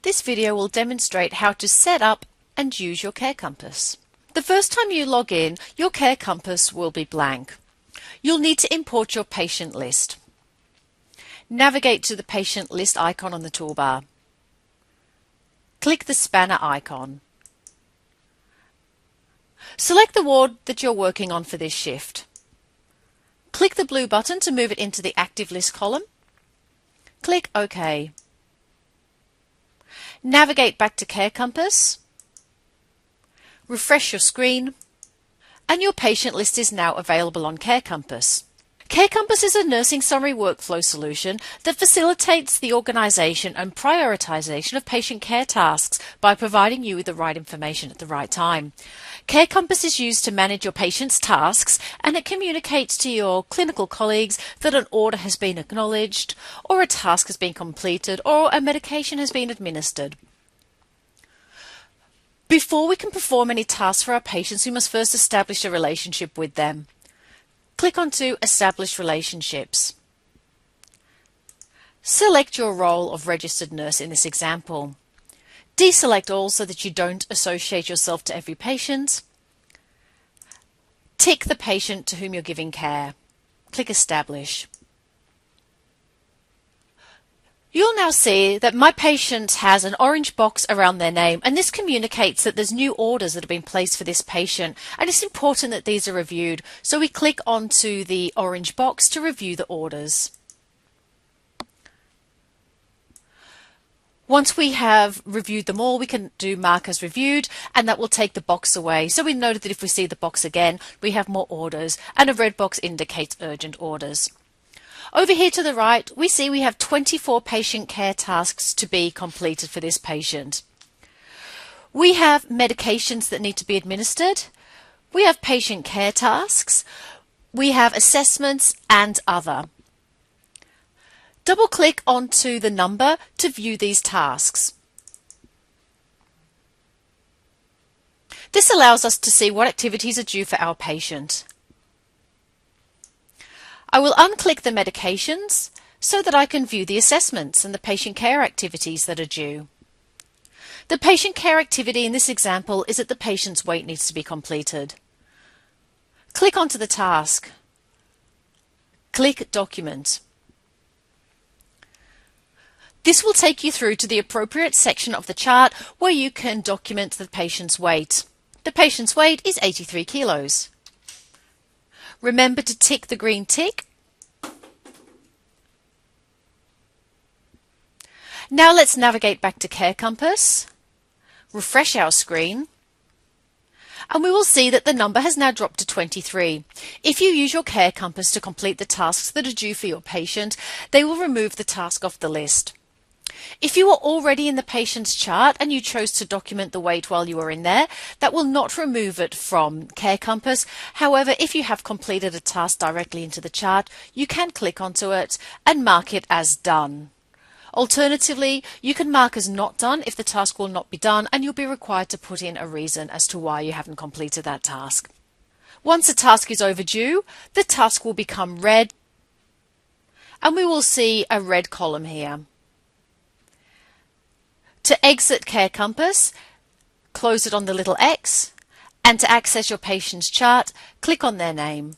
This video will demonstrate how to set up and use your Care Compass. The first time you log in, your Care Compass will be blank. You'll need to import your patient list. Navigate to the patient list icon on the toolbar. Click the spanner icon. Select the ward that you're working on for this shift. Click the blue button to move it into the active list column. Click OK. Navigate back to Care Compass. Refresh your screen, and your patient list is now available on Care Compass. Care Compass is a nursing summary workflow solution that facilitates the organisation and prioritisation of patient care tasks by providing you with the right information at the right time. Care Compass is used to manage your patient's tasks, and it communicates to your clinical colleagues that an order has been acknowledged, or a task has been completed, or a medication has been administered. Before we can perform any tasks for our patients, we must first establish a relationship with them. Click onto Establish Relationships. Select your role of registered nurse in this example. Deselect all so that you don't associate yourself to every patient. Tick the patient to whom you're giving care. Click Establish. You'll now see that my patient has an orange box around their name, and this communicates that there's new orders that have been placed for this patient, and it's important that these are reviewed. So we click onto the orange box to review the orders. Once we have reviewed them all, we can do Mark as Reviewed, and that will take the box away. So we noted that if we see the box again, we have more orders, and a red box indicates urgent orders. Over here to the right, we see we have 24 patient care tasks to be completed for this patient. We have medications that need to be administered. We have patient care tasks. We have assessments and other. Double-click onto the number to view these tasks. This allows us to see what activities are due for our patient. I will unclick the medications so that I can view the assessments and the patient care activities that are due. The patient care activity in this example is that the patient's weight needs to be completed. Click onto the task. Click Document. This will take you through to the appropriate section of the chart where you can document the patient's weight. The patient's weight is 83 kilos. Remember to tick the green tick. Now let's navigate back to Care Compass, refresh our screen, and we will see that the number has now dropped to 23. If you use your Care Compass to complete the tasks that are due for your patient, they will remove the task off the list. If you are already in the patient's chart and you chose to document the weight while you were in there, that will not remove it from Care Compass. However, if you have completed a task directly into the chart, you can click onto it and mark it as done. Alternatively, you can mark as not done if the task will not be done, and you'll be required to put in a reason as to why you haven't completed that task. Once a task is overdue, the task will become red, and we will see a red column here. To exit Care Compass, close it on the little X, and to access your patient's chart, click on their name.